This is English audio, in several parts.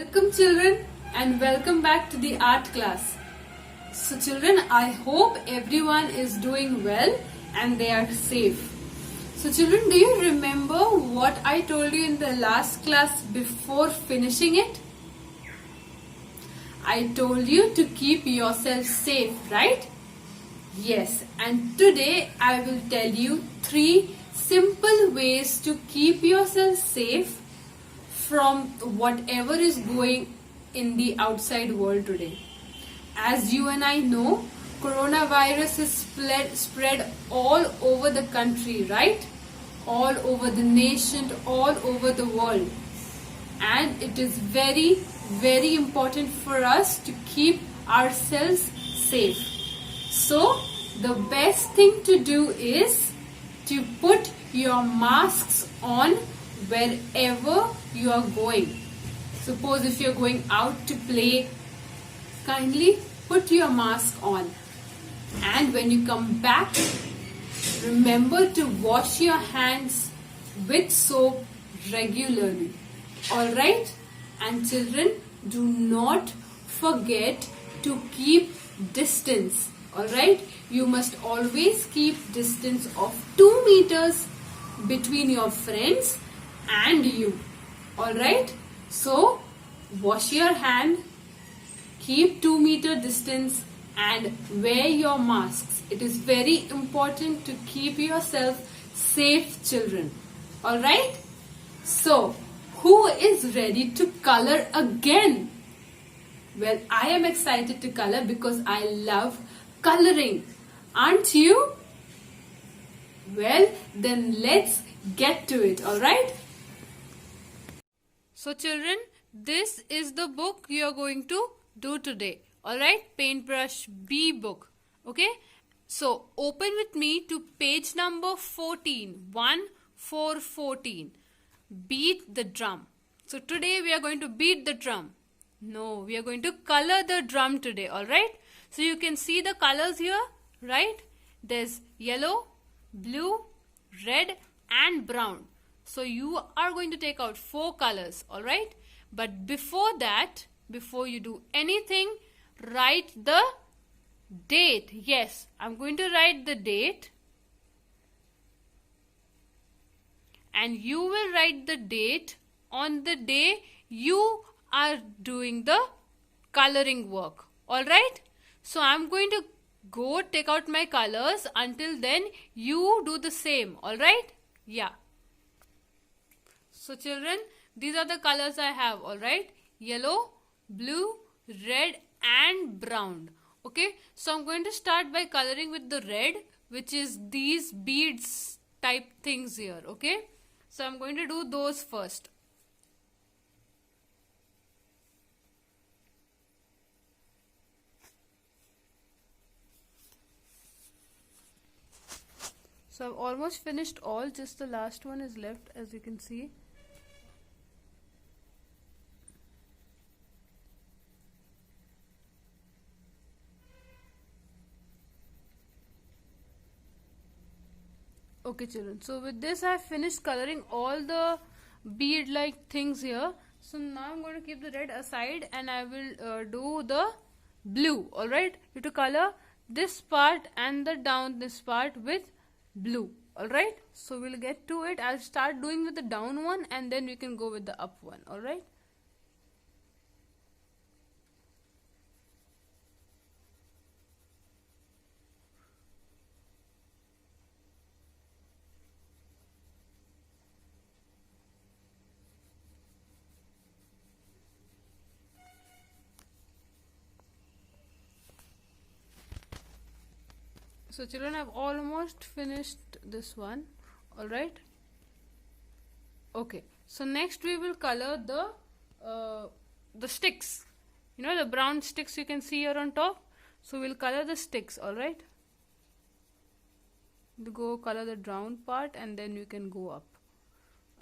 Welcome children and welcome back to the art class. So children, I hope everyone is doing well and they are safe. So children, do you remember what I told you in the last class before finishing it? I told you to keep yourself safe, right? Yes, and today I will tell you 3 simple ways to keep yourself safe from whatever is going in the outside world today. As you and I know, coronavirus is spread all over the country, right? All over the nation, all over the world. And it is very, very important for us to keep ourselves safe. So, the best thing to do is to put your masks on wherever you are going. Suppose if you're going out to play, kindly put your mask on. And when you come back, remember to wash your hands with soap regularly. Alright? And children, do not forget to keep distance. Alright? You must always keep distance of 2 meters between your friends and you. Alright? So, wash your hand, keep 2-meter distance and wear your masks. It is very important to keep yourself safe, children. Alright? So, who is ready to color again? Well, I am excited to color because I love coloring. Aren't you? Well, then let's get to it, alright? So children, this is the book you are going to do today. Alright, Paintbrush B book. Okay, so open with me to page number 14. 14. Beat the drum. So today we are going to beat the drum. No, we are going to color the drum today. Alright, so you can see the colors here, right? There's yellow, blue, red and brown. So you are going to take out 4 colors, alright? But before that, before you do anything, write the date. Yes, I'm going to write the date. And you will write the date on the day you are doing the coloring work, alright? So I'm going to go take out my colors. Until then, you do the same, alright? Yeah. So children, these are the colors I have, alright? Yellow, blue, red and brown. Okay, so I'm going to start by coloring with the red, which is these beads type things here, okay? So I'm going to do those first. So I've almost finished all, just the last one is left, as you can see. Okay children, so with this I have finished coloring all the bead like things here. So now I'm going to keep the red aside and I will do the blue. Alright, you have to color this part and the down this part with blue. Alright, so we'll get to it. I'll start doing with the down one and then we can go with the up one. Alright. So children, I've almost finished this one. Alright. Okay. So next we will color the sticks. You know the brown sticks you can see here on top. So we'll color the sticks. Alright. Go color the down part and then you can go up.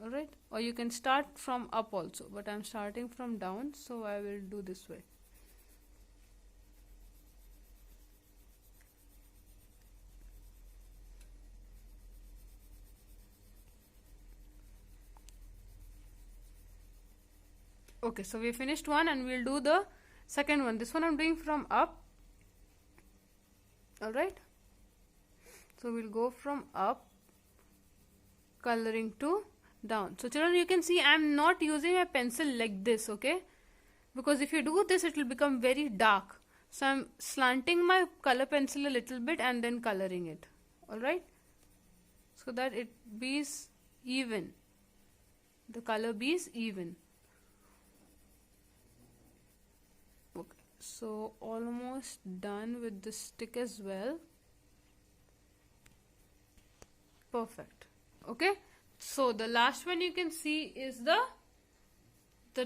Alright. Or you can start from up also. But I'm starting from down. So I will do this way. Okay, so we finished one and we'll do the second one. This one I'm doing from up. Alright. So we'll go from up, coloring to down. So children, you can see I'm not using a pencil like this, okay? Because if you do this, it will become very dark. So I'm slanting my color pencil a little bit and then coloring it. Alright? So that it be even. The color be even. Okay. So almost done with the stick as well. Perfect. Okay. So the last one you can see is the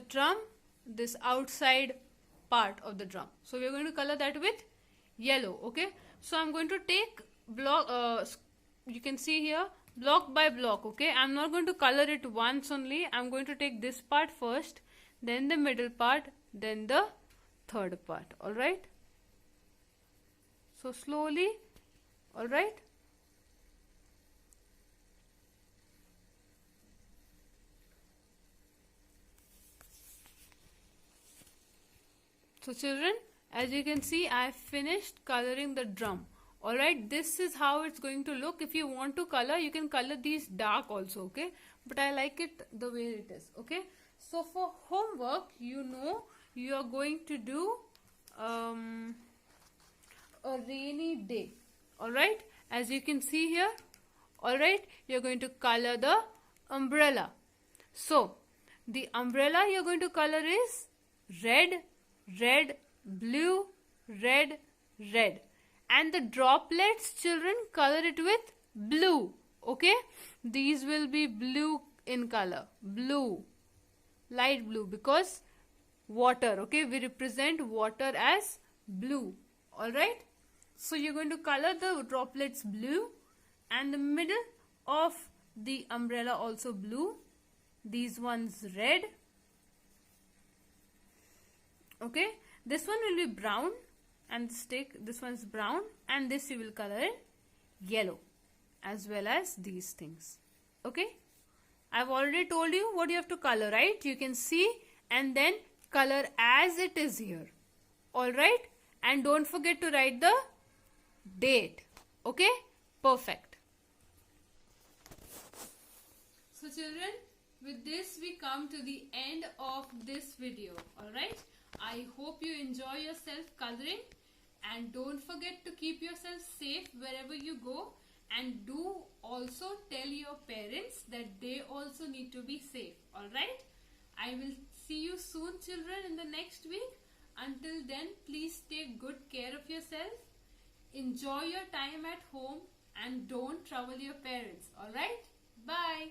drum, this outside part of the drum. So we are going to color that with yellow. Okay. So I'm going to take block, you can see here, block by block. Okay. I'm not going to color it once only. I'm going to take this part first, then the middle part, then the third part. Alright. So slowly. Alright. So children, as you can see, I finished coloring the drum. Alright, this is how it's going to look. If you want to color, you can color these dark also, okay? But I like it the way it is, okay? So for homework, you know, you are going to do a rainy day. Alright, as you can see here, alright, you're going to color the umbrella. So, the umbrella you're going to color is red, red, blue, red, red. And the droplets, children, color it with blue. Okay? These will be blue in color. Blue. Light blue, because water. Okay? We represent water as blue. Alright? So you're going to color the droplets blue, and the middle of the umbrella also blue. These ones red. Okay, this one will be brown, and the stick, this one is brown, and this you will color in yellow, as well as these things. Okay, I've already told you what you have to color, right? You can see and then color as it is here. Alright, and don't forget to write the date. Okay, perfect. So children, with this we come to the end of this video. Alright, I hope you enjoy yourself coloring, and don't forget to keep yourself safe wherever you go, and do also tell your parents that they also need to be safe. Alright, I will see you soon children in the next week. Until then, please take good care of yourself, enjoy your time at home, and don't trouble your parents. Alright, bye.